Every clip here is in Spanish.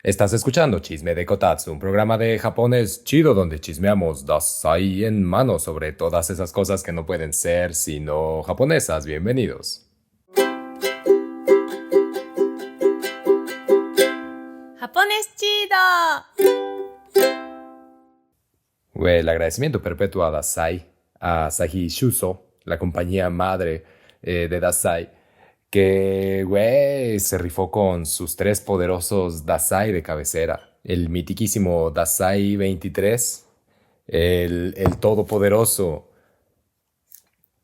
Estás escuchando Chisme de Kotatsu, un programa de japonés chido donde chismeamos Dasai en mano sobre todas esas cosas que no pueden ser sino japonesas. Bienvenidos. ハポネスチード El agradecimiento perpetuo a Dasai, a Sahi Shuso, la compañía madre de Dasai, que, se rifó con sus tres poderosos Dasai de cabecera. El mitiquísimo Dasai 23, el todopoderoso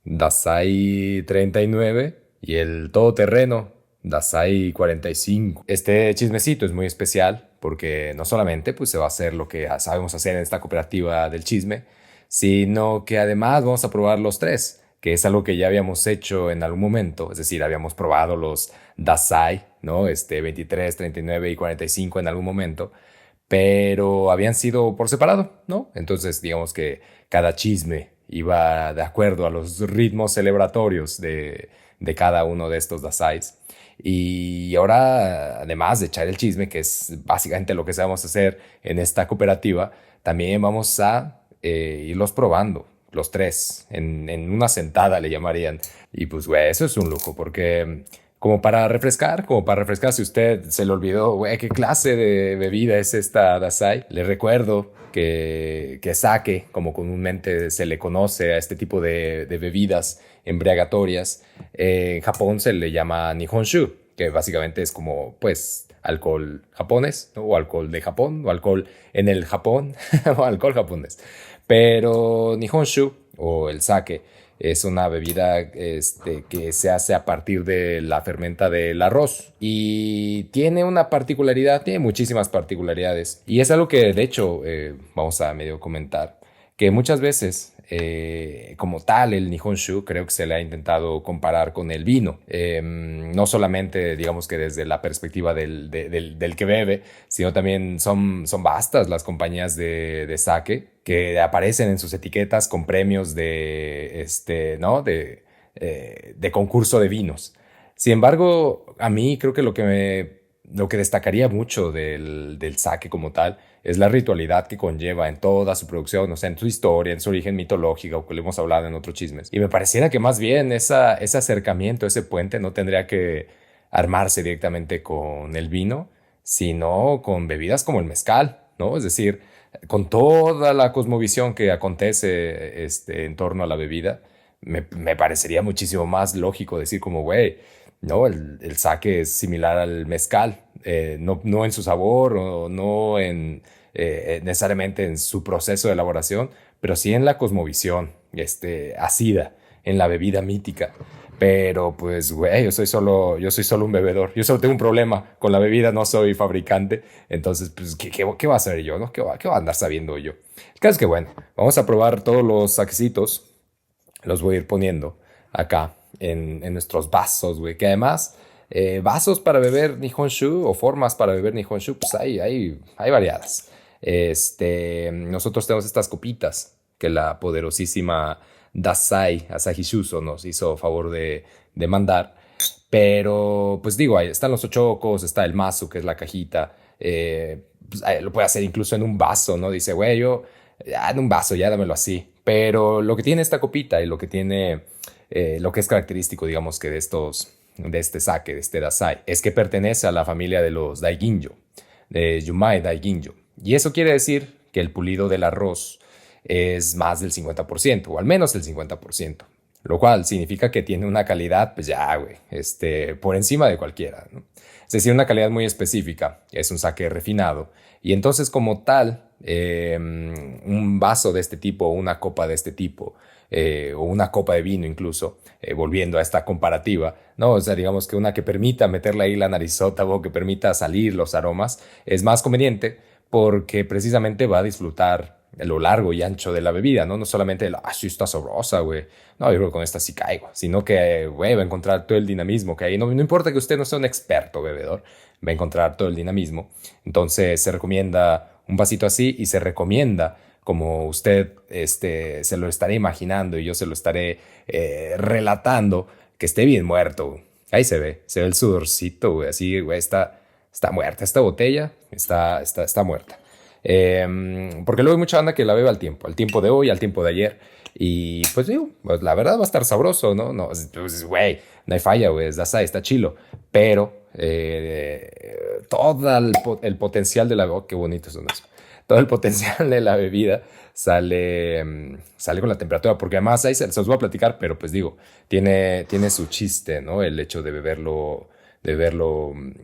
Dasai 39 y el todoterreno Dasai 45. Este chismecito es muy especial porque no solamente pues, se va a hacer lo que sabemos hacer en esta cooperativa del chisme, sino que además vamos a probar los tres, que es algo que ya habíamos hecho en algún momento, es decir, habíamos probado los Dasai, ¿no? 23, 39 y 45 en algún momento, pero habían sido por separado, ¿no? Entonces, digamos que cada chisme iba de acuerdo a los ritmos celebratorios de cada uno de estos dasais. Y ahora, además de echar el chisme, que es básicamente lo que sabemos hacer en esta cooperativa, también vamos a irlos probando, los tres, en una sentada le llamarían. Y pues, güey, eso es un lujo, porque como para refrescar, si usted se le olvidó, güey, qué clase de bebida es esta Dasai, le recuerdo que sake, como comúnmente se le conoce a este tipo de bebidas embriagatorias, en Japón se le llama Nihonshu, que básicamente es como, pues, alcohol japonés, ¿no? O alcohol de Japón, o alcohol en el Japón, o alcohol japonés. Pero Nihonshu, o el sake, es una bebida que se hace a partir de la fermenta del arroz y tiene una particularidad, tiene muchísimas particularidades y es algo que de hecho vamos a medio comentar, que muchas veces como tal el Nihonshu creo que se le ha intentado comparar con el vino, no solamente digamos que desde la perspectiva del que bebe, sino también son vastas las compañías de sake que aparecen en sus etiquetas con premios ¿no? De concurso de vinos. Sin embargo, a mí creo que lo que destacaría mucho del sake como tal es la ritualidad que conlleva en toda su producción, o sea, en su historia, en su origen mitológico, que lo hemos hablado en otros chismes. Y me pareciera que más bien ese acercamiento, ese puente, no tendría que armarse directamente con el vino, sino con bebidas como el mezcal, ¿no? Es decir, con toda la cosmovisión que acontece en torno a la bebida, me parecería muchísimo más lógico decir como, güey, no, el sake es similar al mezcal, no en su sabor o no necesariamente en su proceso de elaboración, pero sí en la cosmovisión, ácida, en la bebida mítica. Pero pues, güey, yo soy solo un bebedor. Yo solo tengo un problema con la bebida, no soy fabricante. Entonces, pues, ¿qué va a hacer yo, no? ¿Qué va a andar sabiendo yo? El caso es que, bueno, vamos a probar todos los saquecitos. Los voy a ir poniendo acá en nuestros vasos, güey. Que además, vasos para beber Nihonshu o formas para beber Nihonshu, pues hay variadas. Nosotros tenemos estas copitas que la poderosísima Dasai Asahi Shuso nos hizo favor de mandar. Pero, pues digo, ahí están los ochocos, está el mazo, que es la cajita. Pues, lo puede hacer incluso en un vaso, ¿no? Dice, güey, ya en un vaso, ya dámelo así. Pero lo que tiene esta copita y lo que tiene, lo que es característico, digamos, que de este sake, de este Dasai, es que pertenece a la familia de los Daiginjo, de Yumai Daiginjo. Y eso quiere decir que el pulido del arroz es más del 50%, o al menos el 50%, lo cual significa que tiene una calidad, pues ya, güey, por encima de cualquiera, ¿no? Es decir, una calidad muy específica, es un sake refinado, y entonces como tal, un vaso de este tipo, una copa de este tipo, o una copa de vino incluso, volviendo a esta comparativa, ¿no? O sea, digamos que una que permita meterle ahí la narizota o que permita salir los aromas, es más conveniente porque precisamente va a disfrutar lo largo y ancho de la bebida, ¿no? No solamente sí está sabrosa, güey. No, yo creo que con esta sí caigo. Sino que, güey, va a encontrar todo el dinamismo que hay. No importa que usted no sea un experto bebedor, va a encontrar todo el dinamismo. Entonces se recomienda un vasito así y se recomienda como usted se lo estaré imaginando y yo se lo estaré relatando, que esté bien muerto. Güey. Ahí se ve el sudorcito, güey. Así, güey, está está muerta. Esta botella está muerta. Porque luego hay mucha banda que la bebe al tiempo de hoy, al tiempo de ayer. Y pues digo, pues, la verdad va a estar sabroso, ¿no? No, pues, güey, no hay falla, güey, es Dasai, está chilo. Pero todo el potencial de la... Oh, qué bonito son eso. Todo el potencial de la bebida sale con la temperatura, porque además ahí se los voy a platicar, pero pues digo, tiene su chiste, ¿no? El hecho de verlo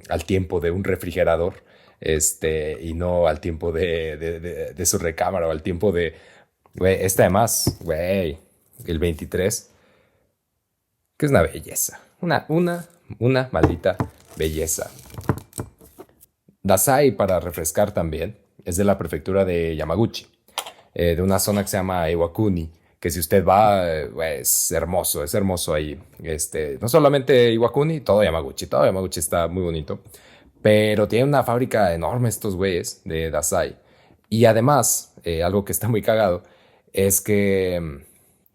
al tiempo de un refrigerador, y no al tiempo de su recámara o al tiempo de, güey, además, güey, el 23, que es una belleza, una maldita belleza. Dasai, para refrescar también, es de la prefectura de Yamaguchi, de una zona que se llama Iwakuni, que si usted va, es hermoso ahí. No solamente Iwakuni, todo Yamaguchi está muy bonito, pero tiene una fábrica enorme estos güeyes de Dasai. Y además, algo que está muy cagado, es que,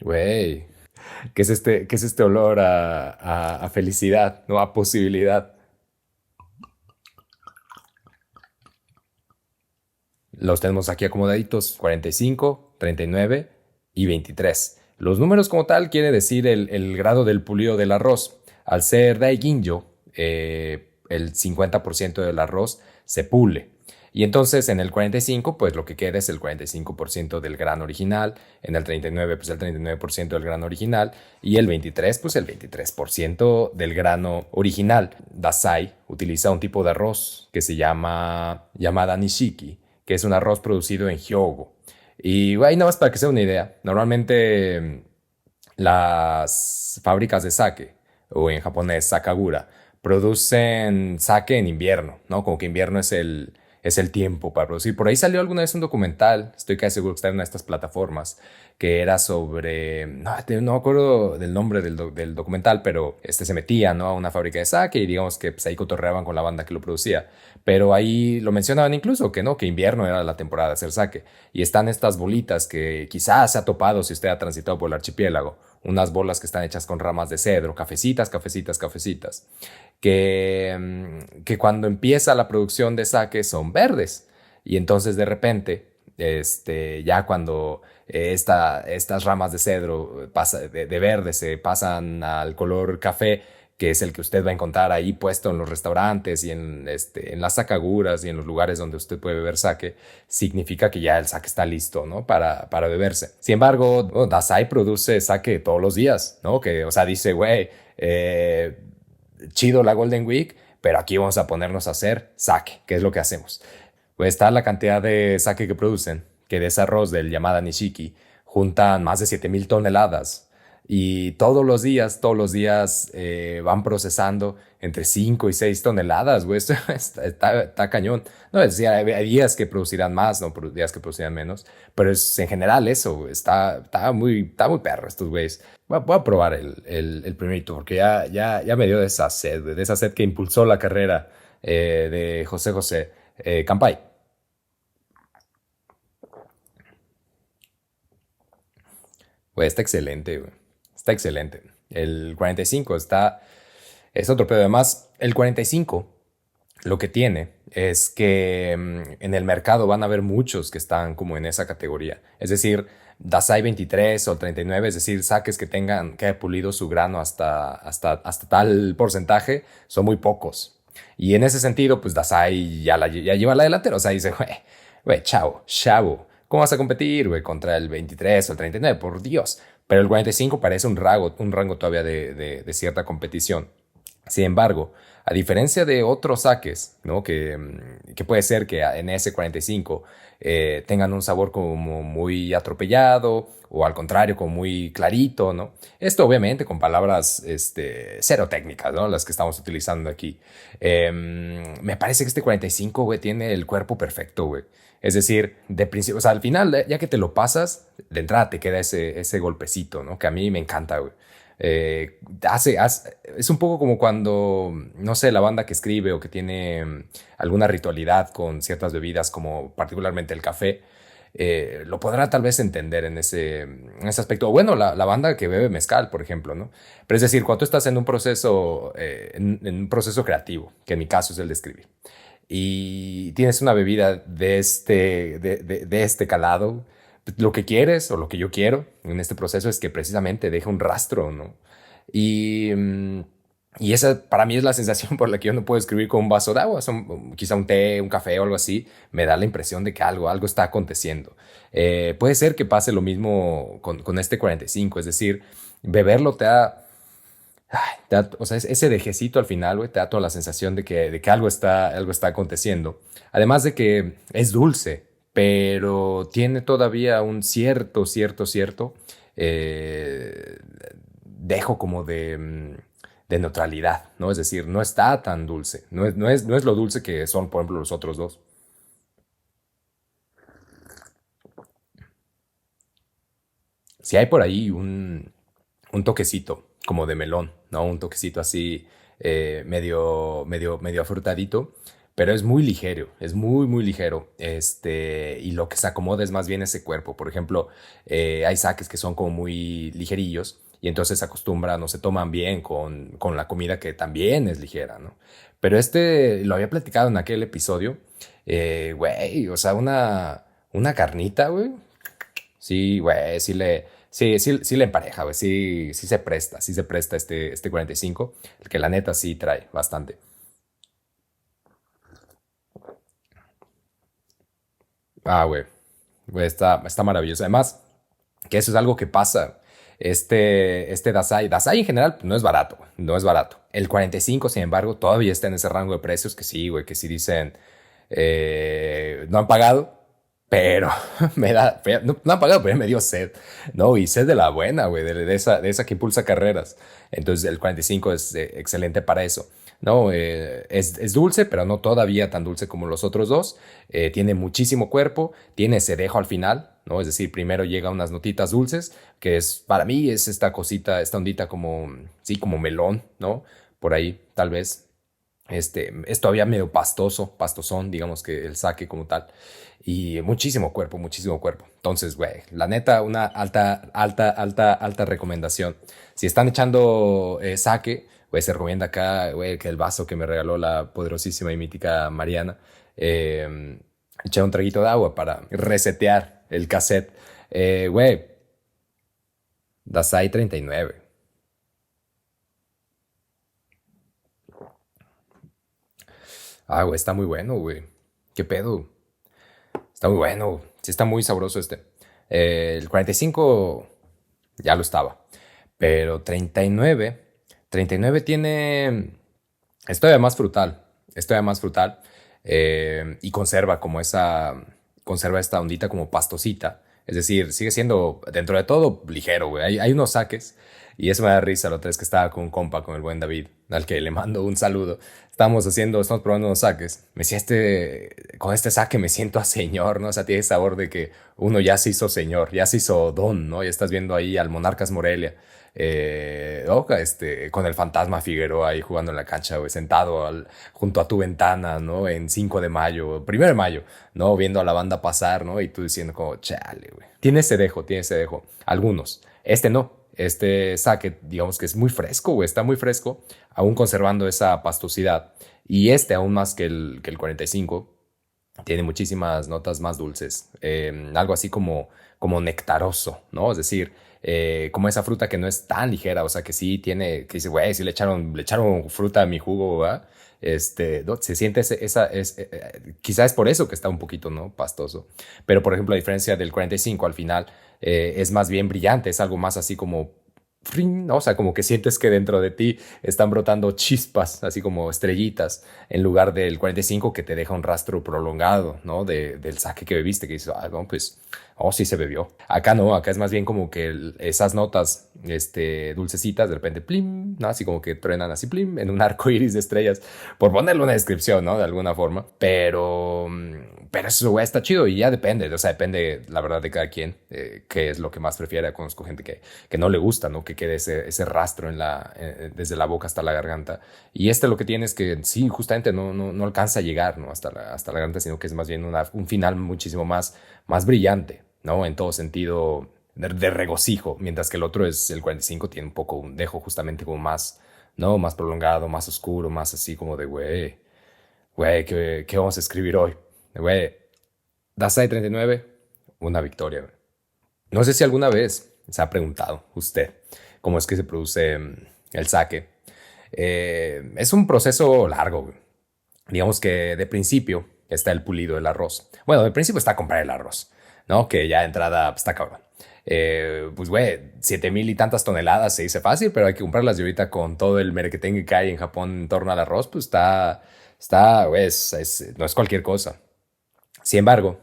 güey, ¿qué es este olor a felicidad, ¿no? A posibilidad. Los tenemos aquí acomodaditos: 45, 39 y 23. Los números como tal quiere decir el grado del pulido del arroz. Al ser Daiginjo, el 50% del arroz se pule. Y entonces en el 45, pues lo que queda es el 45% del grano original. En el 39, pues el 39% del grano original. Y el 23, pues el 23% del grano original. Dasai utiliza un tipo de arroz que se llama Yamada Nishiki, que es un arroz producido en Hyogo. Y ahí nada más para que sea una idea, normalmente las fábricas de sake, o en japonés sakagura, producen sake en invierno, ¿no? Como que invierno es el tiempo para producir. Por ahí salió alguna vez un documental, estoy casi seguro que está en una de estas plataformas, que era sobre, no me acuerdo del nombre del documental, pero se metía, ¿no? A una fábrica de sake y digamos que pues, ahí cotorreaban con la banda que lo producía. Pero ahí lo mencionaban incluso, que no, que invierno era la temporada de hacer sake. Y están estas bolitas que quizás se ha topado si usted ha transitado por el archipiélago. Unas bolas que están hechas con ramas de cedro, cafecitas, que cuando empieza la producción de sake son verdes. Y entonces de repente, ya cuando estas ramas de cedro de verde se pasan al color café, que es el que usted va a encontrar ahí puesto en los restaurantes y en las sakaguras y en los lugares donde usted puede beber sake, significa que ya el sake está listo, ¿no? Para beberse. Sin embargo, Dasai produce sake todos los días, ¿no? Que, o sea, dice, güey, chido la Golden Week, pero aquí vamos a ponernos a hacer sake, que es lo que hacemos. Pues está la cantidad de sake que producen, que de ese arroz del Yamada Nishiki juntan más de 7,000 toneladas. Y todos los días van procesando entre 5 y 6 toneladas, güey. Esto está cañón. No, es decir, hay días que producirán más, no días que producirán menos. Pero es en general eso, güey. Está muy perro estos güeyes. Voy a probar el primerito, porque ya me dio de esa sed, güey, de esa sed que impulsó la carrera de José José. Campai. Güey, está excelente, güey. Está excelente. El 45 es otro pedo. Además, el 45 lo que tiene es que en el mercado van a haber muchos que están como en esa categoría. Es decir, Dasai 23 o 39, es decir, saques que haya pulido su grano hasta tal porcentaje, son muy pocos. Y en ese sentido, pues Dasai ya lleva la delantera. O sea, dice, güey, chavo, ¿cómo vas a competir, güey, contra el 23 o el 39? Por Dios. Pero el 45 parece un rango todavía de cierta competición. Sin embargo, a diferencia de otros saques, ¿no? Que puede ser que en ese 45 tengan un sabor como muy atropellado o al contrario como muy clarito, ¿no? Esto obviamente con palabras cero técnicas, ¿no? Las que estamos utilizando aquí. Me parece que este 45, güey, tiene el cuerpo perfecto, güey. Es decir, de principio, o sea, al final, ya que te lo pasas, de entrada te queda ese golpecito, ¿no? Que a mí me encanta, güey. Es un poco como cuando, no sé, la banda que escribe o que tiene alguna ritualidad con ciertas bebidas, como particularmente el café, lo podrá tal vez entender en ese aspecto. O bueno, la banda que bebe mezcal, por ejemplo, ¿no? Pero es decir, cuando tú estás en un proceso creativo, que en mi caso es el de escribir, y tienes una bebida de este calado, lo que quieres o lo que yo quiero en este proceso es que precisamente deje un rastro, ¿no? Y, y esa para mí es la sensación por la que yo no puedo escribir con un vaso de agua, quizá un té, un café o algo así, me da la impresión de que algo está aconteciendo. Puede ser que pase lo mismo con este 45, es decir, beberlo o sea, ese dejecito al final, güey, te da toda la sensación de que algo está aconteciendo. Además de que es dulce, pero tiene todavía un cierto eh, dejo como de neutralidad, ¿no? Es decir, no está tan dulce. No es lo dulce que son, por ejemplo, los otros dos. Si hay por ahí un toquecito como de melón, ¿no? Un toquecito así medio afrutadito, pero es muy ligero, es muy ligero. Y lo que se acomoda es más bien ese cuerpo. Por ejemplo, hay saques que son como muy ligerillos y entonces se acostumbran o se toman bien con la comida que también es ligera, ¿no? Pero lo había platicado en aquel episodio, güey, o sea, una carnita, güey. Sí, güey, sí le empareja, güey, sí se presta este 45, el que la neta sí trae bastante. Güey, está maravilloso. Además, que eso es algo que pasa. Este Dasai en general no es barato, güey, no es barato. El 45, sin embargo, todavía está en ese rango de precios que sí, güey, que sí dicen, no han pagado, pero no han pagado, pero ya me dio sed, ¿no? Y sed de la buena, güey, de esa que impulsa carreras. Entonces el 45 es excelente para eso. No, es dulce, pero no todavía tan dulce como los otros dos. Tiene muchísimo cuerpo, tiene cerejo al final, ¿no? Es decir, primero llega unas notitas dulces, que para mí es esta cosita, esta ondita como, sí, como melón, ¿no? Por ahí, tal vez. Es todavía medio pastosón, digamos que el saque como tal. Y muchísimo cuerpo, muchísimo cuerpo. Entonces, güey, la neta, una alta recomendación. Si están echando saque, güey, se recomienda acá, güey, que el vaso que me regaló la poderosísima y mítica Mariana, eché un traguito de agua para resetear el cassette. Güey, Dasai 39. Güey, está muy bueno, güey. ¿Qué pedo? Está muy bueno. Sí, está muy sabroso este. El 45 ya lo estaba. Pero 39 tiene. Es todavía más frutal. Es todavía más frutal. Y conserva como esa. Conserva esta ondita como pastosita. Es decir, sigue siendo, dentro de todo, ligero, güey. Hay unos saques. Y eso me da risa la otra vez que estaba con un compa, con el buen David, al que le mando un saludo. Estamos probando unos saques. Me decía, con este saque me siento a señor, ¿no? O sea, tiene sabor de que uno ya se hizo señor, ya se hizo don, ¿no? Ya estás viendo ahí al Monarcas Morelia, con el fantasma Figueroa ahí jugando en la cancha, güey, sentado junto a tu ventana, ¿no? En 5 de mayo, 1 de mayo, ¿no? Viendo a la banda pasar, ¿no? Y tú diciendo como, chale, güey. Tiene ese dejo. Algunos. Este no. Este saque, digamos que es muy fresco, güey, está muy fresco, aún conservando esa pastosidad. Y aún más que el 45, tiene muchísimas notas más dulces, algo así como nectaroso, ¿no? Es decir, como esa fruta que no es tan ligera, o sea, que sí tiene, que dice, güey, sí le echaron fruta a mi jugo, ¿verdad? ¿No? Se siente quizás es por eso que está un poquito, ¿no? Pastoso. Pero, por ejemplo, a diferencia del 45, al final es más bien brillante, es algo más así como ¡fring! ¿No? O sea, como que sientes que dentro de ti están brotando chispas, así como estrellitas, en lugar del 45 que te deja un rastro prolongado, ¿no? Del saque que bebiste, que dices, no, pues, oh, sí se bebió. Acá no, acá es más bien como que esas notas, dulcecitas, de repente, plim, ¿no? Así como que truenan así, plim, en un arco iris de estrellas, por ponerle una descripción, ¿no? De alguna forma. Pero eso, güey, está chido y ya depende, o sea, depende, la verdad, de cada quien, qué es lo que más prefiere. Conozco gente que no le gusta, ¿no? Que quede ese rastro desde la boca hasta la garganta. Y lo que tiene es que sí, justamente no alcanza a llegar, ¿no? Hasta la garganta, sino que es más bien un final muchísimo más brillante, ¿no? En todo sentido de regocijo, mientras que el 45 tiene un poco un dejo justamente como más, ¿no? Más prolongado, más oscuro, más así como de, güey, Güey, ¿qué vamos a escribir hoy? Güey, Dasai 39, una victoria, güey. No sé si alguna vez se ha preguntado usted cómo es que se produce el sake. Es un proceso largo, güey. Digamos que de principio está el pulido del arroz. Bueno, de principio está comprar el arroz, ¿no? Que ya de entrada pues, está cabrón. Pues, güey, 7,000 y tantas toneladas se dice fácil, pero hay que comprarlas. Y ahorita con todo el merequetengue que hay en Japón en torno al arroz, pues güey, no es cualquier cosa. Sin embargo,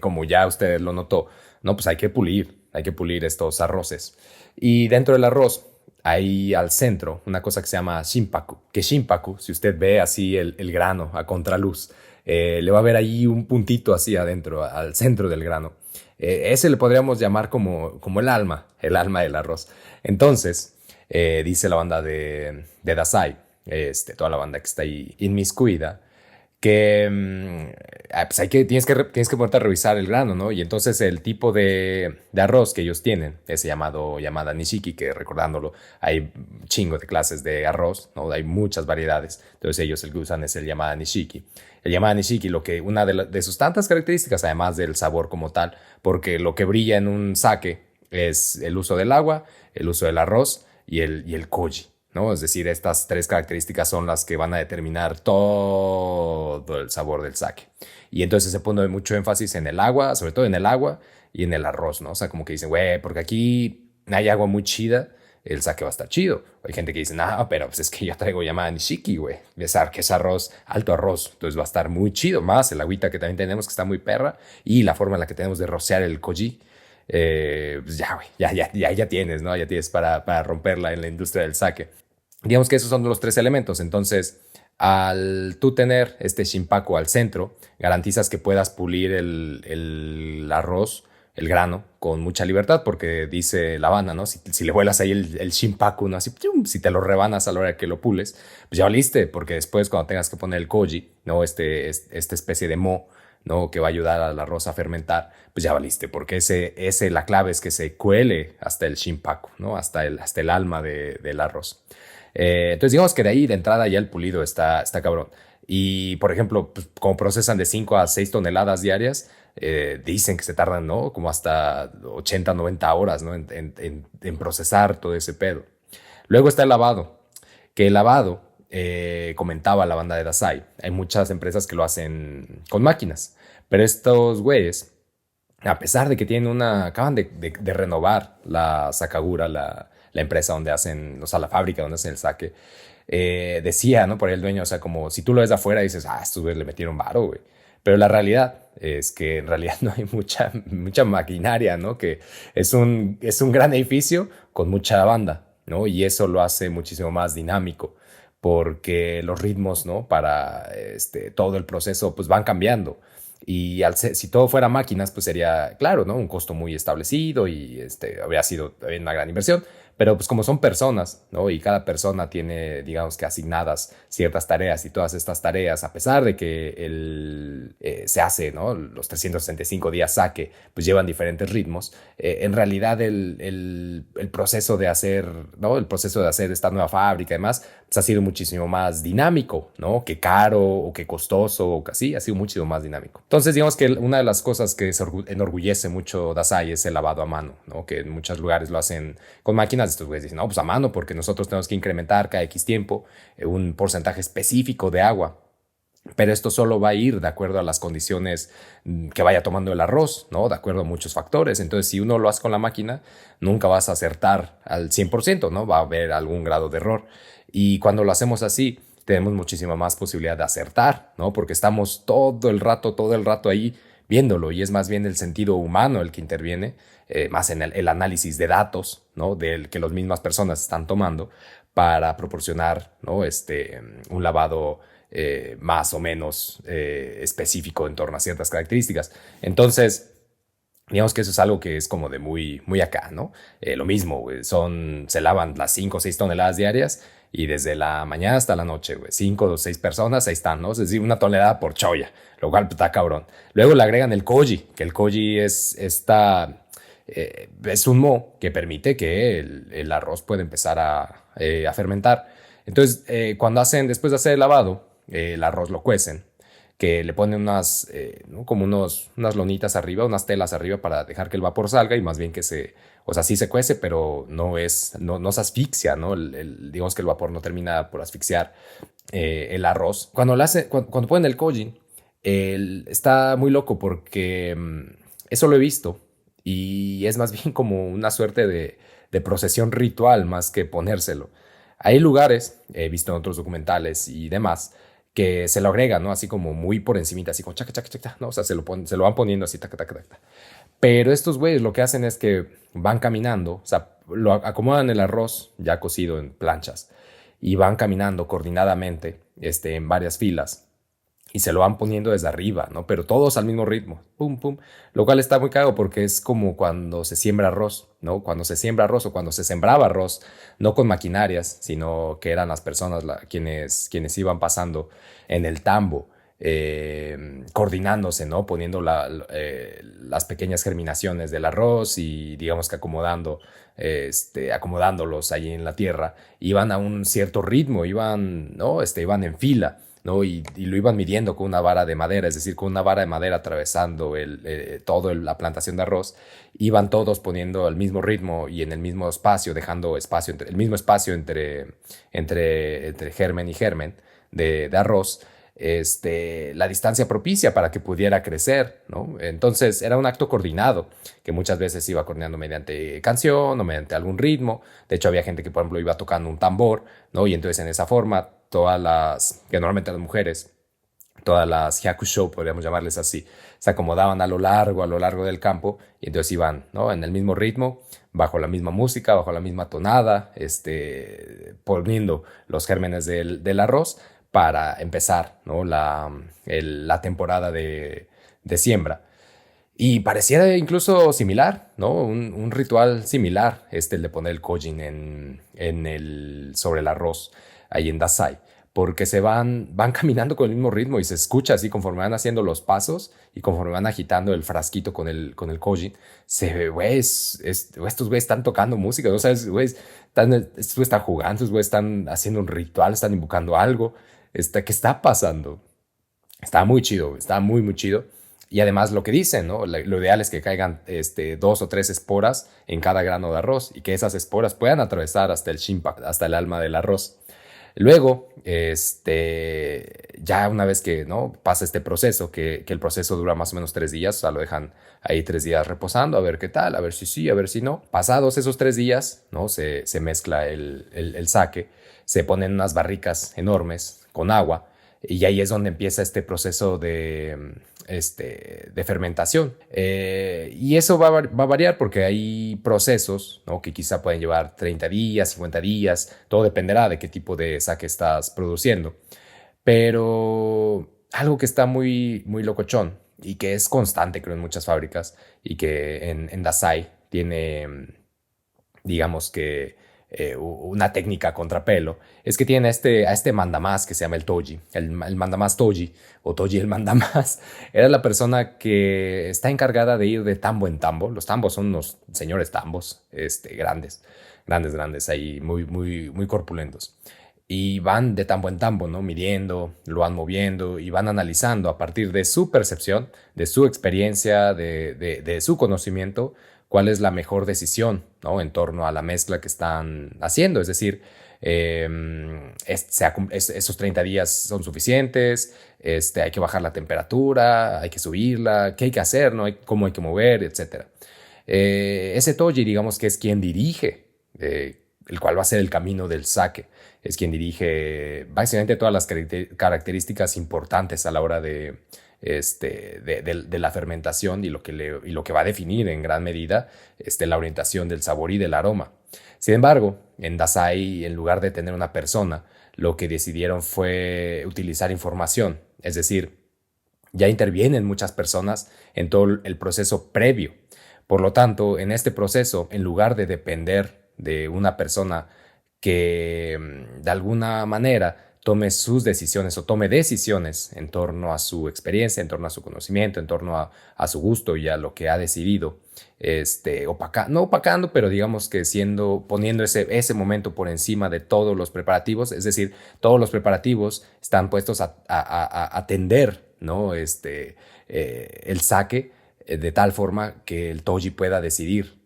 como ya usted lo notó, no, pues hay que pulir estos arroces. Y dentro del arroz hay al centro una cosa que se llama shimpaku, que shimpaku, si usted ve así el grano a contraluz, le va a ver ahí un puntito así adentro, al centro del grano. Ese le podríamos llamar como el alma del arroz. Entonces, dice la banda de Dasai, toda la banda que está ahí inmiscuida, que pues tienes que ponerte a revisar el grano, ¿no? Y entonces el tipo de arroz que ellos tienen, ese llamada nishiki, que recordándolo, hay un chingo de clases de arroz, ¿no? Hay muchas variedades. Entonces ellos el que usan es el llamada nishiki. El llamada nishiki, una de sus tantas características, además del sabor como tal, porque lo que brilla en un sake es el uso del agua, el uso del arroz y el koji, ¿no? Es decir, estas tres características son las que van a determinar todo el sabor del sake. Y entonces se pone mucho énfasis en el agua, sobre todo en el agua y en el arroz, ¿no? O sea, como que dicen, güey, porque aquí hay agua muy chida, el sake va a estar chido. Hay gente que dice, no, pero pues es que yo traigo llamada nishiki, güey. Pensar que es arroz, alto arroz, entonces va a estar muy chido. Más el agüita que también tenemos que está muy perra y la forma en la que tenemos de rociar el koji. Pues ya, güey, ya tienes, ¿no? Ya tienes para romperla en la industria del sake. Digamos que esos son los tres elementos. Entonces, al tú tener este shimpaku al centro, garantizas que puedas pulir el arroz, el grano, con mucha libertad, porque dice la banda, ¿no? Si le vuelas ahí el shimpaku, ¿no? Así, si te lo rebanas a la hora que lo pules, pues ya valiste, porque después cuando tengas que poner el koji, ¿no? Esta especie de mo, ¿no? Que va a ayudar al arroz a fermentar, pues ya valiste, porque la clave es que se cuele hasta el shimpaku, ¿no? Hasta el alma del arroz. Entonces digamos que de ahí de entrada ya el pulido está cabrón. Y por ejemplo, pues, como procesan de 5 a 6 toneladas diarias, dicen que se tardan, ¿no? Como hasta 80, 90 horas, ¿no? En procesar todo ese pedo. Luego está el lavado, que el lavado, comentaba la banda de Dasai, hay muchas empresas que lo hacen con máquinas, pero estos güeyes, a pesar de que acaban de renovar la Sakagura, la empresa donde hacen, o sea, la fábrica donde hacen el sake, decía, ¿no? Por ahí el dueño, o sea, como si tú lo ves de afuera dices, estos güeyes le metieron varo, güey. Pero la realidad es que en realidad no hay mucha maquinaria, ¿no? Que es un gran edificio con mucha banda, ¿no? Y eso lo hace muchísimo más dinámico porque los ritmos, ¿no? Para todo el proceso, pues van cambiando. Y si todo fuera máquinas, pues sería, claro, ¿no? Un costo muy establecido y habría sido una gran inversión. Pero pues como son personas, ¿no? Y cada persona tiene, digamos que asignadas ciertas tareas y todas estas tareas, a pesar de que se hace, ¿no? Los 365 días saque, pues llevan diferentes ritmos. En realidad el proceso de hacer, ¿no? El proceso de hacer esta nueva fábrica y demás, pues ha sido muchísimo más dinámico, ¿no? Que caro o que costoso o así, ha sido muchísimo más dinámico. Entonces digamos que una de las cosas que se enorgullece mucho Dasai es el lavado a mano, ¿no? Que en muchos lugares lo hacen con máquinas. Estos güeyes dicen, no, pues a mano, porque nosotros tenemos que incrementar cada X tiempo un porcentaje específico de agua. Pero esto solo va a ir de acuerdo a las condiciones que vaya tomando el arroz, ¿no? De acuerdo a muchos factores. Entonces, si uno lo hace con la máquina, nunca vas a acertar al 100%, ¿no? Va a haber algún grado de error. Y cuando lo hacemos así, tenemos muchísima más posibilidad de acertar, ¿no? Porque estamos todo el rato ahí viéndolo, y es más bien el sentido humano el que interviene, más en el análisis de datos, ¿no? Del que las mismas personas están tomando para proporcionar, ¿no? Un lavado más o menos específico en torno a ciertas características. Entonces, digamos que eso es algo que es como de muy, muy acá, ¿no? Lo mismo, güey, se lavan las 5 o 6 toneladas diarias y desde la mañana hasta la noche, güey, 5 o 6 personas, ahí están, ¿no? Es decir, una tonelada por choya, lo cual pues, está cabrón. Luego le agregan el koji, que el koji es un mo que permite que el arroz pueda empezar a fermentar. Entonces, después de hacer el lavado, el arroz lo cuecen, que le ponen unas, ¿no? como unas lonitas arriba, unas telas arriba para dejar que el vapor salga y más bien que o sea, sí se cuece, pero no se asfixia, ¿no? Digamos que el vapor no termina por asfixiar el arroz. Cuando ponen el kojin, está muy loco porque eso lo he visto y es más bien como una suerte de procesión ritual más que ponérselo. Hay lugares, he visto en otros documentales y demás, que se lo agregan, ¿no? Así como muy por encimita, así como chaca, chaca, chaca, ¿no? O sea, se lo van poniendo así, taca, taca, taca. Pero estos güeyes lo que hacen es que van caminando, o sea, lo acomodan el arroz ya cocido en planchas y van caminando coordinadamente en varias filas y se lo van poniendo desde arriba, ¿no? Pero todos al mismo ritmo, pum, pum, lo cual está muy caro porque es como cuando se siembra arroz, ¿no? Cuando se siembra arroz o cuando se sembraba arroz, no con maquinarias, sino que eran las personas quienes iban pasando en el tambo, coordinándose, ¿no? Poniendo las pequeñas germinaciones del arroz y digamos que acomodándolos ahí en la tierra, iban a un cierto ritmo, ¿no? Iban en fila, ¿no? Y lo iban midiendo con una vara de madera, es decir, con una vara de madera atravesando toda la plantación de arroz, iban todos poniendo el mismo ritmo y en el mismo espacio, dejando el mismo espacio entre germen y germen de arroz, la distancia propicia para que pudiera crecer, ¿no? Entonces era un acto coordinado que muchas veces se iba coordinando mediante canción o mediante algún ritmo. De hecho, había gente que, por ejemplo, iba tocando un tambor, ¿no? Y entonces en esa forma, que normalmente las mujeres, todas las hyakusho, podríamos llamarles así, se acomodaban a lo largo del campo y entonces iban, ¿no? En el mismo ritmo, bajo la misma música, bajo la misma tonada, poniendo los gérmenes del arroz para empezar, ¿no? la temporada de siembra. Y pareciera incluso similar, ¿no? Un ritual similar, el de poner el kojin sobre el arroz, ahí en Dasai, porque van caminando con el mismo ritmo y se escucha así conforme van haciendo los pasos y conforme van agitando el frasquito con el kojin, se ve, güey, estos güeyes están tocando música, ¿no? ¿Sabes, güey? Estos güeyes están jugando, estos güeyes están haciendo un ritual, están invocando algo. ¿Qué está pasando? Está muy chido, está muy, muy chido. Y además lo que dicen, ¿no? Lo ideal es que caigan 2 o 3 esporas en cada grano de arroz y que esas esporas puedan atravesar hasta el shimpak, hasta el alma del arroz. Luego, ya una vez que, ¿no? Pasa este proceso, que el proceso dura más o menos 3 días, o sea, lo dejan ahí 3 días reposando, a ver qué tal, a ver si sí, a ver si no. Pasados esos 3 días, ¿no? Se mezcla el sake, se ponen unas barricas enormes con agua y ahí es donde empieza este proceso de fermentación. Y eso va a variar porque hay procesos, ¿no? Que quizá pueden llevar 30 días, 50 días, todo dependerá de qué tipo de sake estás produciendo. Pero algo que está muy, muy locochón y que es constante, creo, en muchas fábricas y que en Dasai tiene, digamos que una técnica contrapelo, es que tiene a este mandamás que se llama el Toji, el mandamás Toji, o Toji el mandamás, era la persona que está encargada de ir de tambo en tambo. Los tambos son unos señores tambos, grandes, grandes, grandes, ahí muy, muy, muy corpulentos. Y van de tambo en tambo, ¿no? Midiendo, lo van moviendo y van analizando a partir de su percepción, de su experiencia, de su conocimiento, cuál es la mejor decisión, ¿no? En torno a la mezcla que están haciendo. Es decir, esos 30 días son suficientes, hay que bajar la temperatura, hay que subirla, qué hay que hacer, ¿no? Cómo hay que mover, etc. Ese Toji, digamos que es quien dirige, el cual va a ser el camino del sake. Es quien dirige básicamente todas las características importantes a la hora de la fermentación y lo que va a definir en gran medida la orientación del sabor y del aroma. Sin embargo, en Dasai, en lugar de tener una persona, lo que decidieron fue utilizar información, es decir, ya intervienen muchas personas en todo el proceso previo. Por lo tanto, en este proceso, en lugar de depender de una persona que de alguna manera tome sus decisiones o tome decisiones en torno a su experiencia, en torno a su conocimiento, en torno a su gusto y a lo que ha decidido, no opacando, pero digamos que poniendo ese momento por encima de todos los preparativos, es decir, todos los preparativos están puestos a atender, ¿no? El saque de tal forma que el Toji pueda decidir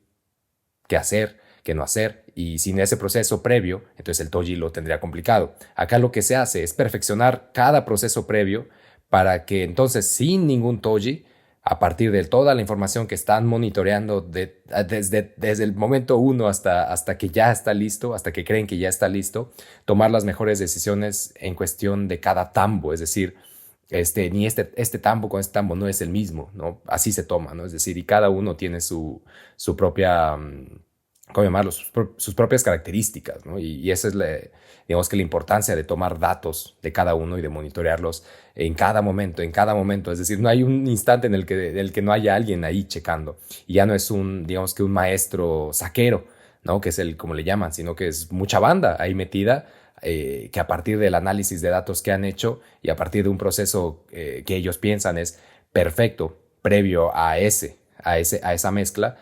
qué hacer, qué no hacer, y sin ese proceso previo, entonces el Toji lo tendría complicado. Acá lo que se hace es perfeccionar cada proceso previo para que entonces sin ningún Toji, a partir de toda la información que están monitoreando desde el momento uno hasta que ya está listo, hasta que creen que ya está listo, tomar las mejores decisiones en cuestión de cada tambo, es decir, ni este tambo con este tambo no es el mismo, ¿no? Así se toma, ¿no? Es decir, y cada uno tiene su propia, ¿cómo llamarlo? Sus propias características, ¿no? Y esa es, digamos que la importancia de tomar datos de cada uno y de monitorearlos en cada momento, es decir, no hay un instante en el que no haya alguien ahí checando, y ya no es digamos que un maestro saquero, ¿no? Que es como le llaman, sino que es mucha banda ahí metida, que a partir del análisis de datos que han hecho y a partir de un proceso que ellos piensan es perfecto, previo a esa mezcla,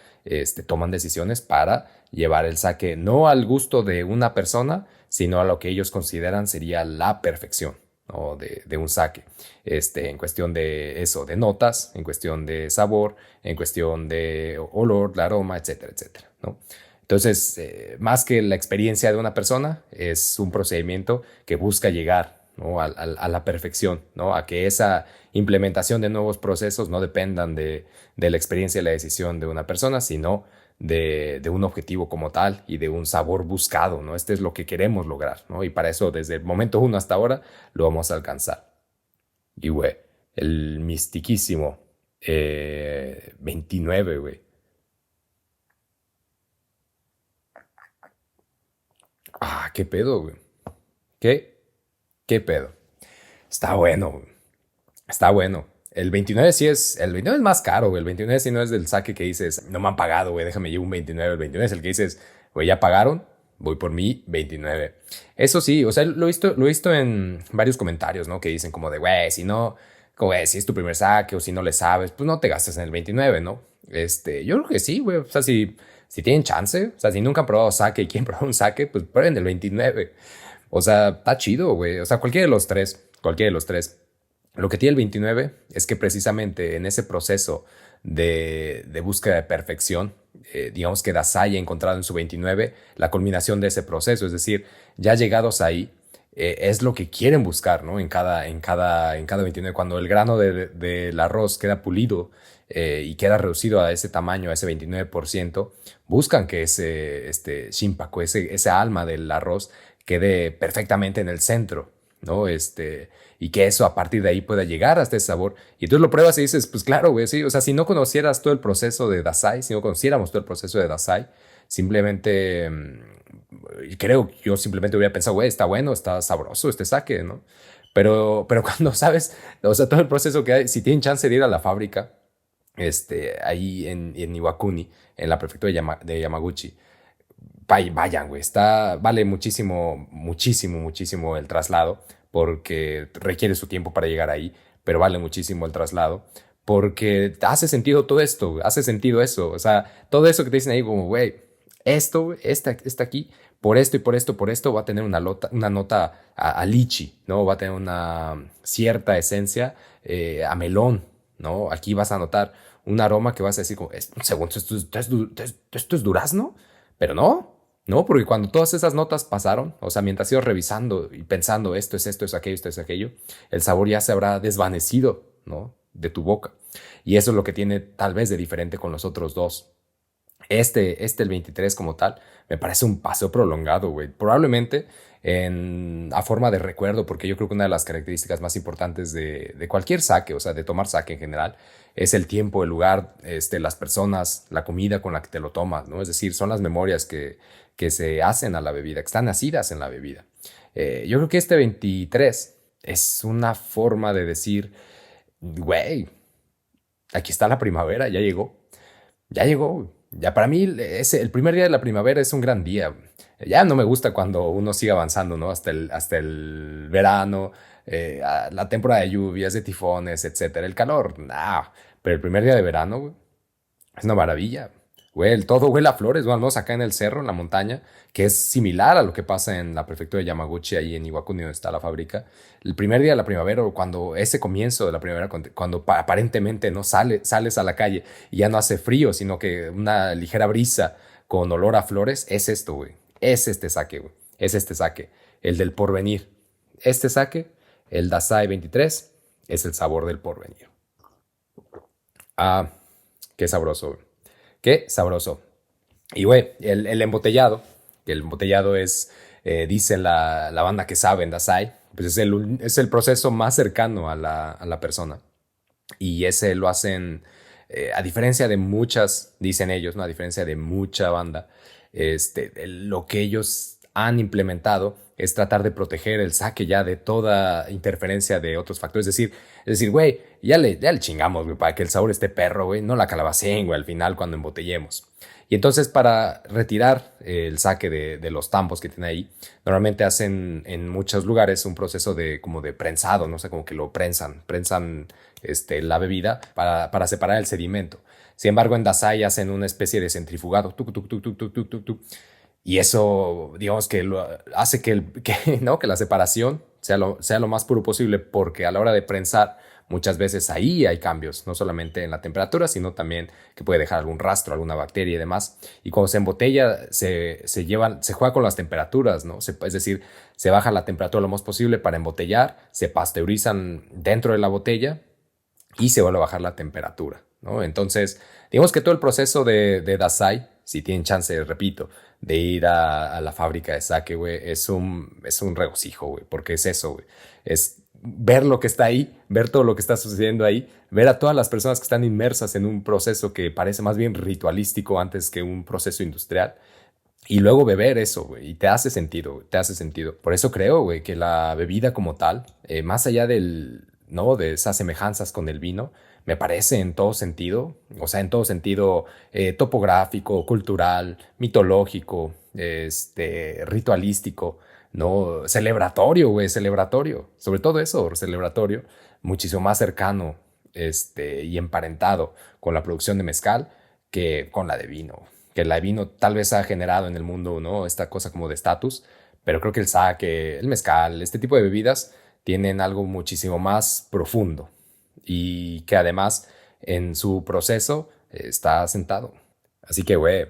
toman decisiones para llevar el saque no al gusto de una persona, sino a lo que ellos consideran sería la perfección, ¿no? de un saque, en cuestión de eso, de notas, en cuestión de sabor, en cuestión de olor, de aroma, etcétera, etcétera, ¿no? Entonces, más que la experiencia de una persona, es un procedimiento que busca llegar, ¿no? a la perfección, ¿no? A que esa implementación de nuevos procesos no dependan de la experiencia y la decisión de una persona, sino de un objetivo como tal y de un sabor buscado, ¿no? Este es lo que queremos lograr, ¿no? Y para eso, desde el momento uno hasta ahora, lo vamos a alcanzar. Y, güey, el mistiquísimo 29, güey. Ah, qué pedo, güey. ¿Qué pedo? Está bueno, güey. Está bueno. El 29 es más caro, güey. El 29 si no es del saque que dices, no me han pagado, güey, déjame llevar un 29. El 29 es el que dices, güey, ya pagaron, voy por mi 29. Eso sí, o sea, lo he visto en varios comentarios, ¿no? Que dicen como de, güey, si es tu primer saque o si no le sabes, pues no te gastes en el 29, ¿no? Yo creo que sí, güey. O sea, si tienen chance, o sea, si nunca han probado saque y quieren probar un saque, pues prueben el 29. O sea, está chido, güey. O sea, cualquiera de los tres. Lo que tiene el 29 es que precisamente en ese proceso de búsqueda de perfección, digamos que Dasai ha encontrado en su 29 la culminación de ese proceso, es decir, ya llegados ahí, es lo que quieren buscar, ¿no? En cada 29, cuando el grano del arroz queda pulido y queda reducido a ese tamaño, a ese 29%, buscan que ese shimpaku, esa alma del arroz, quede perfectamente en el centro, ¿no? Y que eso a partir de ahí pueda llegar hasta ese sabor. Y tú lo pruebas y dices, pues claro, güey, sí. O sea, si no conocieras todo el proceso de Dasai, si no conociéramos todo el proceso de Dasai, simplemente, creo que yo simplemente hubiera pensado, güey, está bueno, está sabroso este saque, ¿no? Pero cuando sabes, o sea, todo el proceso que hay, si tienen chance de ir a la fábrica, ahí en Iwakuni, en la prefectura de Yamaguchi, vayan, güey, vale muchísimo, muchísimo, muchísimo el traslado, porque requiere su tiempo para llegar ahí, pero vale muchísimo el traslado, porque hace sentido todo esto, güey, hace sentido eso, o sea, todo eso que te dicen ahí como, güey, esto, está aquí, por esto y por esto va a tener una nota a lichi, ¿no? Va a tener una cierta esencia a melón, ¿no? Aquí vas a notar un aroma que vas a decir como, según esto es durazno, pero no, porque cuando todas esas notas pasaron, o sea, mientras ibas revisando y pensando esto es aquello, el sabor ya se habrá desvanecido, ¿no? De tu boca. Y eso es lo que tiene tal vez de diferente con los otros dos. El 23 como tal, me parece un paseo prolongado, güey. Probablemente a forma de recuerdo, porque yo creo que una de las características más importantes de cualquier saque, o sea, de tomar saque en general, es el tiempo, el lugar, las personas, la comida con la que te lo tomas, ¿no? Es decir, son las memorias que se hacen a la bebida, que están nacidas en la bebida. Yo creo que este 23 es una forma de decir, güey, aquí está la primavera, ya llegó. Ya llegó. Ya para mí el primer día de la primavera es un gran día. Ya no me gusta cuando uno sigue avanzando, ¿no? Hasta el verano, la temporada de lluvias, de tifones, etcétera. El calor, nah. Pero el primer día de verano, güey, es una maravilla. Güey, todo huele a flores, güey, al menos acá en el cerro, en la montaña, que es similar a lo que pasa en la prefectura de Yamaguchi, ahí en Iwakuni, donde está la fábrica. El primer día de la primavera, o cuando ese comienzo de la primavera, cuando aparentemente no sales a la calle y ya no hace frío, sino que una ligera brisa con olor a flores, es esto, güey. Es este saque, güey. Es este saque, el del porvenir. Este saque, el Dasai 23, es el sabor del porvenir. Ah, qué sabroso, güey. Qué sabroso. Y güey, el embotellado, que el embotellado es, dice la banda que sabe en Dasai, pues es el proceso más cercano a la persona. Y ese lo hacen, a diferencia de muchas, dicen ellos, ¿no? A diferencia de mucha banda, lo que ellos han implementado es tratar de proteger el saque ya de toda interferencia de otros factores. Es decir, güey, ya le chingamos, güey, para que el sabor esté perro, güey, no la calabacén, güey, al final cuando embotellemos. Y entonces para retirar el saque de los tampos que tiene ahí, normalmente hacen en muchos lugares un proceso de como de prensado, no sé, como que lo prensan la bebida para separar el sedimento. Sin embargo, en Dasai hacen una especie de centrifugado, tuc, tuc, tuc, tuc, tuc, tuc, tuc, tuc, y eso, digamos que hace ¿no? Que la separación sea lo más puro posible, porque a la hora de prensar, muchas veces ahí hay cambios, no solamente en la temperatura, sino también que puede dejar algún rastro, alguna bacteria y demás. Y cuando se embotella, se juega con las temperaturas, ¿no? Es decir, se baja la temperatura lo más posible para embotellar, se pasteurizan dentro de la botella y se vuelve a bajar la temperatura, ¿no? Entonces, digamos que todo el proceso de Dasai, si tienen chance, repito, de ir a la fábrica de sake, güey, es un regocijo, güey, porque es eso, güey. Es ver lo que está ahí, ver todo lo que está sucediendo ahí, ver a todas las personas que están inmersas en un proceso que parece más bien ritualístico antes que un proceso industrial. Y luego beber eso, güey, y te hace sentido, güey, te hace sentido. Por eso creo, güey, que la bebida como tal, más allá ¿no? De esas semejanzas con el vino, me parece en todo sentido, o sea, en todo sentido topográfico, cultural, mitológico, ritualístico, ¿no? Celebratorio, güey, celebratorio. Sobre todo eso, celebratorio, muchísimo más cercano, y emparentado con la producción de mezcal que con la de vino, que la de vino tal vez ha generado en el mundo, ¿no? Esta cosa como de estatus, pero creo que el sake, el mezcal, este tipo de bebidas tienen algo muchísimo más profundo y que además en su proceso está sentado. Así que, güey,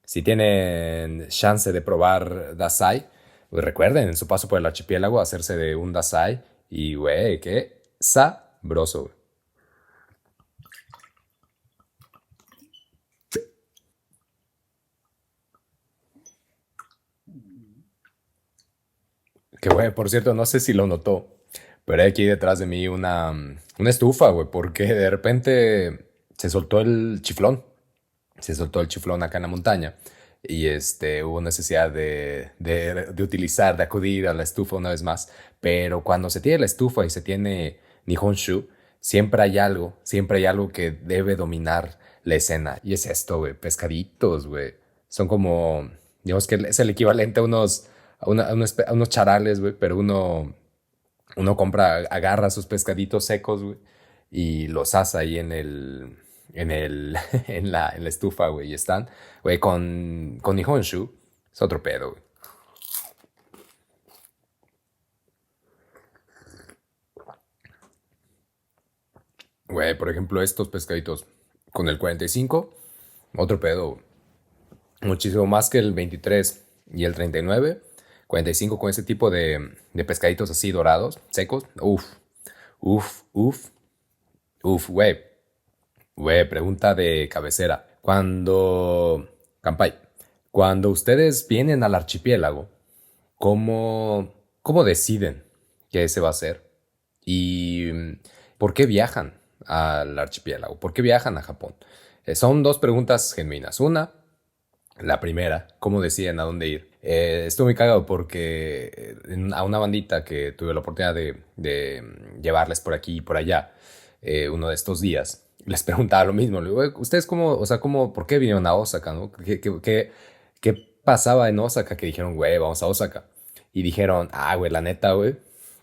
si tienen chance de probar Dasai, pues recuerden en su paso por el archipiélago hacerse de un Dasai y, güey, qué sabroso, güey. Que, güey, por cierto, no sé si lo notó, pero hay aquí detrás de mí una estufa, güey, porque de repente se soltó el chiflón. Se soltó el chiflón acá en la montaña y hubo necesidad de utilizar, de acudir a la estufa una vez más. Pero cuando se tiene la estufa y se tiene Nihonshu, siempre hay algo que debe dominar la escena. Y es esto, güey, pescaditos, güey. Son como, digamos que es el equivalente a unos charales, güey, pero uno agarra sus pescaditos secos, güey, y los asa ahí en la estufa, güey, y están, güey, con Nihonshu, es otro pedo, güey. Güey, por ejemplo, estos pescaditos con el 45, otro pedo, güey. Muchísimo más que el 23 y el 39. 45 con ese tipo de pescaditos así dorados, secos. Uf, uf, uf, uf, güey. Güey, pregunta de cabecera. Campai, cuando ustedes vienen al archipiélago, ¿cómo deciden qué se va a hacer? ¿Y por qué viajan al archipiélago? ¿Por qué viajan a Japón? Son dos preguntas genuinas. La primera, ¿cómo deciden a dónde ir? Estoy muy cagado porque a una bandita que tuve la oportunidad de llevarles por aquí y por allá uno de estos días, les preguntaba lo mismo. Le digo, "Güey, ¿ustedes cómo, o sea, por qué vinieron a Osaka, no? ¿Qué pasaba en Osaka que dijeron, güey, vamos a Osaka. Y dijeron, güey, la neta, güey,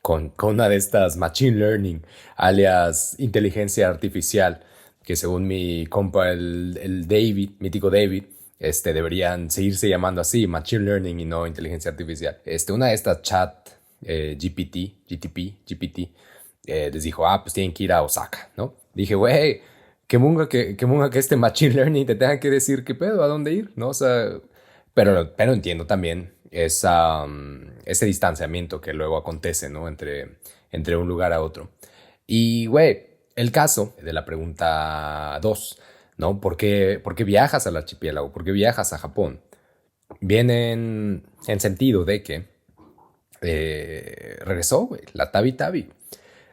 con una de estas machine learning, alias inteligencia artificial, que según mi compa, el David, mítico David, deberían seguirse llamando así, machine learning y no inteligencia artificial. Una de estas chat GPT, les dijo, pues tienen que ir a Osaka, ¿no? Dije, güey, que este machine learning te tenga que decir qué pedo, a dónde ir, ¿no? O sea, pero entiendo también ese distanciamiento que luego acontece, ¿no? Entre un lugar a otro. Y, güey, el caso de la pregunta 2, ¿no? ¿Por qué viajas al archipiélago? ¿Por qué viajas a Japón? Viene en sentido de que regresó, güey, la Tabi Tabi.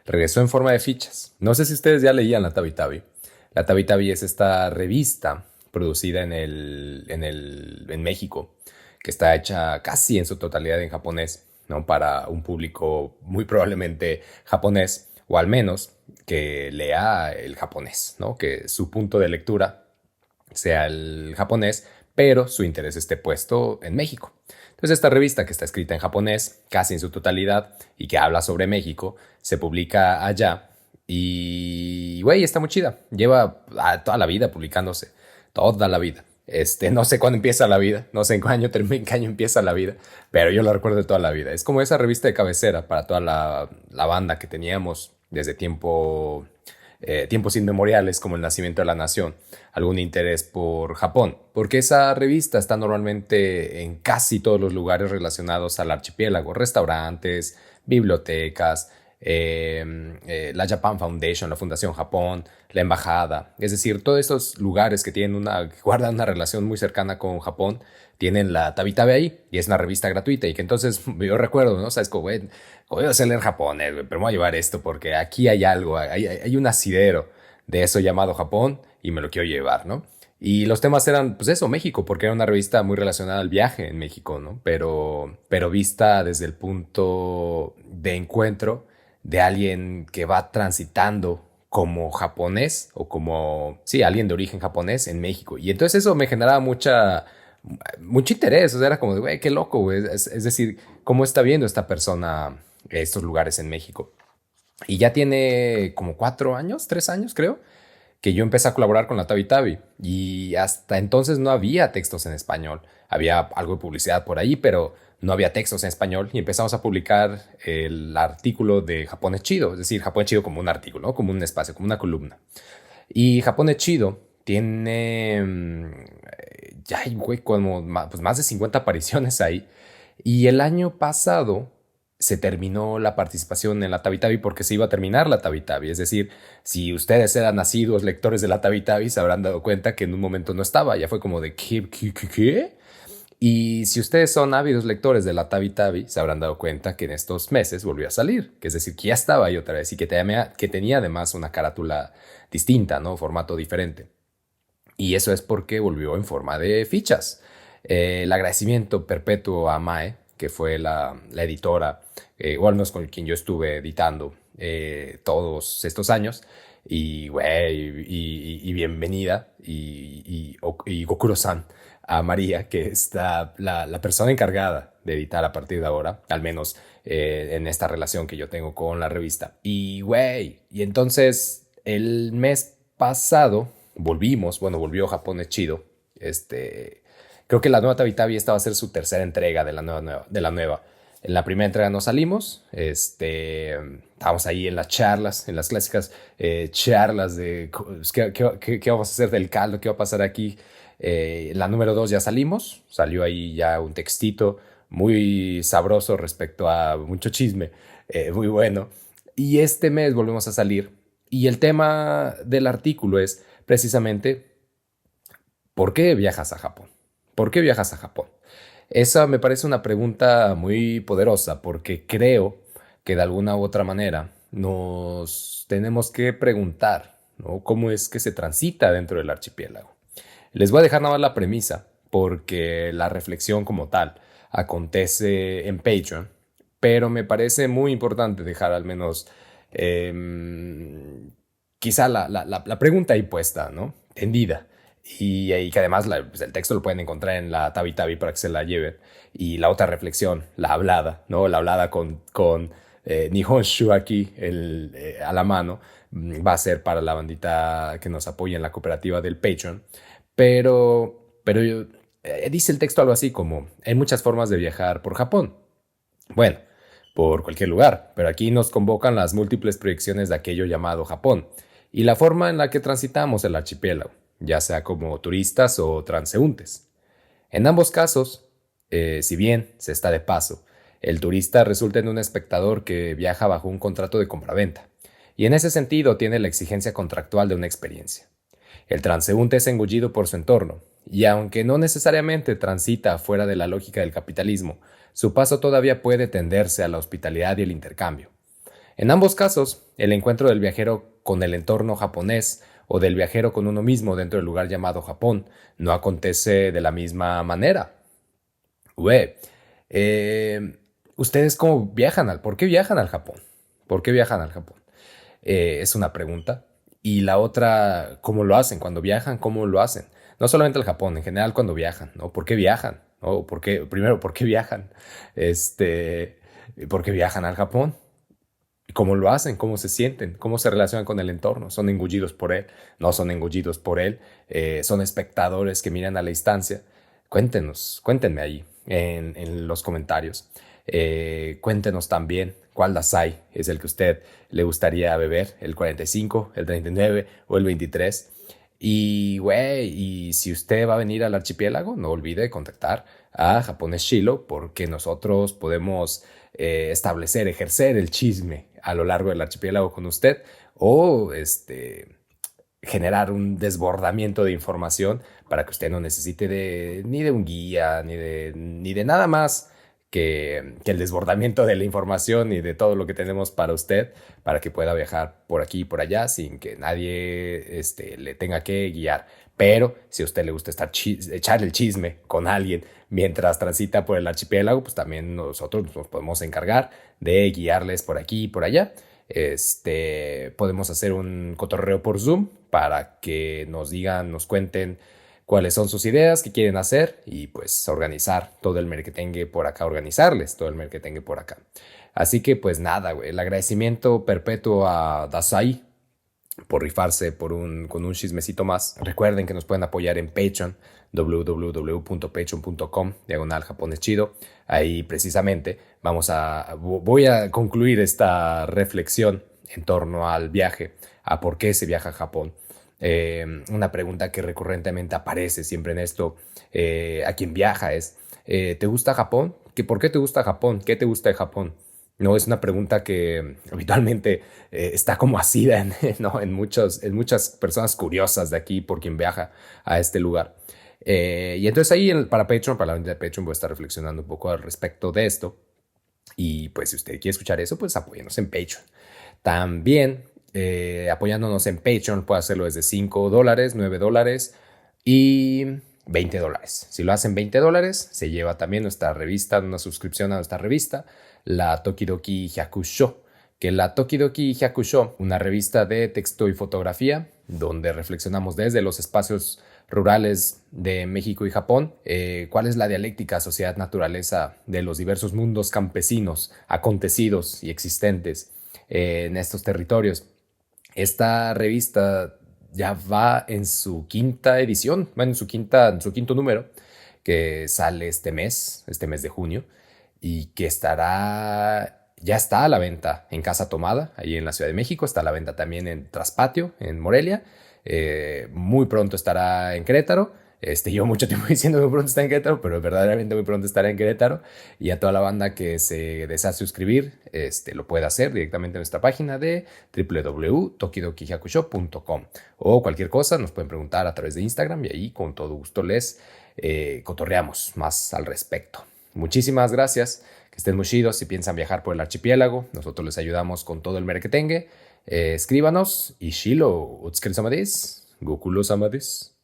Regresó en forma de fichas. No sé si ustedes ya leían la Tabi Tabi. La Tabi Tabi es esta revista producida en México, que está hecha casi en su totalidad en japonés, ¿no? Para un público muy probablemente japonés, o al menos que lea el japonés, ¿no? Que su punto de lectura sea el japonés, pero su interés esté puesto en México. Entonces esta revista, que está escrita en japonés casi en su totalidad y que habla sobre México, se publica allá y, güey, está muy chida. Lleva toda la vida publicándose, toda la vida. No sé cuándo empieza la vida, no sé en qué año empieza la vida, pero yo lo recuerdo de toda la vida. Es como esa revista de cabecera para toda la banda que teníamos desde tiempos inmemoriales, como el nacimiento de la nación, algún interés por Japón, porque esa revista está normalmente en casi todos los lugares relacionados al archipiélago, restaurantes, bibliotecas, la Japan Foundation, la Fundación Japón, la Embajada, es decir, todos estos lugares que guardan una relación muy cercana con Japón, tienen la Tabi Tabi ahí, y es una revista gratuita, y que entonces yo recuerdo, ¿no? O sea, es como, güey, voy a hacerle en japonés, güey, pero me voy a llevar esto porque aquí hay algo, hay un asidero de eso llamado Japón, y me lo quiero llevar, ¿no? Y los temas eran, pues eso, México, porque era una revista muy relacionada al viaje en México, ¿no? Pero vista desde el punto de encuentro de alguien que va transitando como japonés o como, sí, alguien de origen japonés en México. Y entonces eso me generaba mucho interés. O sea, era como de, güey, qué loco, güey. Es decir, ¿cómo está viendo esta persona estos lugares en México? Y ya tiene como 4 años, 3 años, creo, que yo empecé a colaborar con la Tabi Tabi. Y hasta entonces no había textos en español. Había algo de publicidad por ahí, pero no había textos en español. Y empezamos a publicar el artículo de Japón es Chido. Es decir, Japón es Chido como un artículo, ¿no? Como un espacio, como una columna. Y Japón es Chido tiene ya, güey, como pues más de 50 apariciones ahí. Y el año pasado se terminó la participación en la Tabi Tabi porque se iba a terminar la Tabi Tabi. Es decir, si ustedes eran nacidos lectores de la Tabi Tabi, se habrán dado cuenta que en un momento no estaba. Ya fue como de, ¿qué? Y si ustedes son ávidos lectores de la Tabi Tabi, se habrán dado cuenta que en estos meses volvió a salir. Que es decir, que ya estaba ahí otra vez y que tenía además una carátula distinta, ¿no? Formato diferente. Y eso es porque volvió en forma de fichas. El agradecimiento perpetuo a Mae, que fue la editora, o al menos con quien yo estuve editando todos estos años. Y, güey, y bienvenida. Y Gokuro-san a María, que es la persona encargada de editar a partir de ahora, al menos en esta relación que yo tengo con la revista. Y, güey, y entonces el mes pasado volvió Japón es Chido. Creo que la nueva Tabi Tabi esta va a ser su tercera entrega de la nueva. En la primera entrega no salimos, estábamos ahí en las charlas, en las clásicas charlas de qué vamos a hacer del caldo, qué va a pasar aquí. La número 2 ya salió ahí ya un textito muy sabroso respecto a mucho chisme, muy bueno. Y este mes volvemos a salir y el tema del artículo es precisamente ¿por qué viajas a Japón? ¿Por qué viajas a Japón? Esa me parece una pregunta muy poderosa porque creo que de alguna u otra manera nos tenemos que preguntar, ¿no? ¿Cómo es que se transita dentro del archipiélago? Les voy a dejar nada más la premisa porque la reflexión como tal acontece en Patreon, pero me parece muy importante dejar al menos quizá la pregunta ahí puesta, ¿no? Tendida. y que además pues el texto lo pueden encontrar en la Tabi Tabi para que se la lleven. Y la otra reflexión, la hablada, ¿no? La hablada con Nihonshu aquí a la mano, va a ser para la bandita que nos apoya en la cooperativa del Patreon. Pero dice el texto algo así como, hay muchas formas de viajar por Japón. Bueno, por cualquier lugar, pero aquí nos convocan las múltiples proyecciones de aquello llamado Japón y la forma en la que transitamos el archipiélago, ya sea como turistas o transeúntes. En ambos casos, si bien se está de paso, el turista resulta en un espectador que viaja bajo un contrato de compraventa, y en ese sentido tiene la exigencia contractual de una experiencia. El transeúnte es engullido por su entorno, y aunque no necesariamente transita fuera de la lógica del capitalismo, su paso todavía puede tenderse a la hospitalidad y el intercambio. En ambos casos, el encuentro del viajero con el entorno japonés o del viajero con uno mismo dentro del lugar llamado Japón no acontece de la misma manera. ¿Ustedes cómo viajan? ¿Por qué viajan al Japón? ¿Por qué viajan al Japón? Es una pregunta. Y la otra, ¿cómo lo hacen? Cuando viajan, ¿cómo lo hacen? No solamente al Japón, en general cuando viajan, ¿no? ¿Por qué viajan? ¿No? Primero, ¿por qué viajan? ¿Por qué viajan al Japón? ¿Cómo lo hacen? ¿Cómo se sienten? ¿Cómo se relacionan con el entorno? ¿Son engullidos por él? ¿No son engullidos por él? ¿Son espectadores que miran a la distancia? Cuéntenme ahí en los comentarios. Cuéntenos también cuál Dasai es el que a usted le gustaría beber, el 45, el 39 o el 23. Y si usted va a venir al archipiélago, no olvide contactar a Japones Shilo porque nosotros podemos ejercer el chisme a lo largo del archipiélago con usted o generar un desbordamiento de información para que usted no necesite ni de un guía, ni de nada más que el desbordamiento de la información y de todo lo que tenemos para usted, para que pueda viajar por aquí y por allá sin que nadie le tenga que guiar. Pero si a usted le gusta echar el chisme con alguien mientras transita por el archipiélago, pues también nosotros nos podemos encargar de guiarles por aquí y por allá. Podemos hacer un cotorreo por Zoom para que nos cuenten cuáles son sus ideas, qué quieren hacer y pues organizarles todo el merquetengue por acá. Así que pues nada, güey, el agradecimiento perpetuo a Dasai por rifarse con un chismecito más. Recuerden que nos pueden apoyar en Patreon, www.patreon.com/japoneschido. Ahí precisamente voy a concluir esta reflexión en torno al viaje, a por qué se viaja a Japón. Una pregunta que recurrentemente aparece siempre en esto a quien viaja es ¿te gusta Japón? ¿Por qué te gusta Japón? ¿Qué te gusta de Japón? No, es una pregunta que habitualmente está como asida en muchas personas curiosas de aquí por quien viaja a este lugar. Y entonces ahí para la venta de Patreon voy a estar reflexionando un poco al respecto de esto. Y pues si usted quiere escuchar eso, pues apóyenos en Patreon. También apoyándonos en Patreon puede hacerlo desde $5, $9 y $20. Si lo hacen $20, se lleva también nuestra revista, una suscripción a nuestra revista, la Tokidoki Hyakusho, que la Tokidoki Hyakusho, una revista de texto y fotografía, donde reflexionamos desde los espacios rurales de México y Japón, cuál es la dialéctica sociedad-naturaleza de los diversos mundos campesinos acontecidos y existentes en estos territorios. Esta revista ya va en su quinta edición, en su quinto número, que sale este mes de junio, y que ya está a la venta en Casa Tomada, ahí en la Ciudad de México. Está a la venta también en Traspatio, en Morelia. Muy pronto estará en Querétaro. Llevo mucho tiempo diciendo muy pronto está en Querétaro, pero verdaderamente muy pronto estará en Querétaro. Y a toda la banda que se desea suscribir, lo puede hacer directamente en nuestra página de www.tokidokihyakusho.com. O cualquier cosa nos pueden preguntar a través de Instagram y ahí con todo gusto les cotorreamos más al respecto. Muchísimas gracias, que estén muy chidos. Si piensan viajar por el archipiélago, nosotros les ayudamos con todo el merquetengue. Escríbanos y Shilo, Utsukeru-sama desu, Goku-sama desu.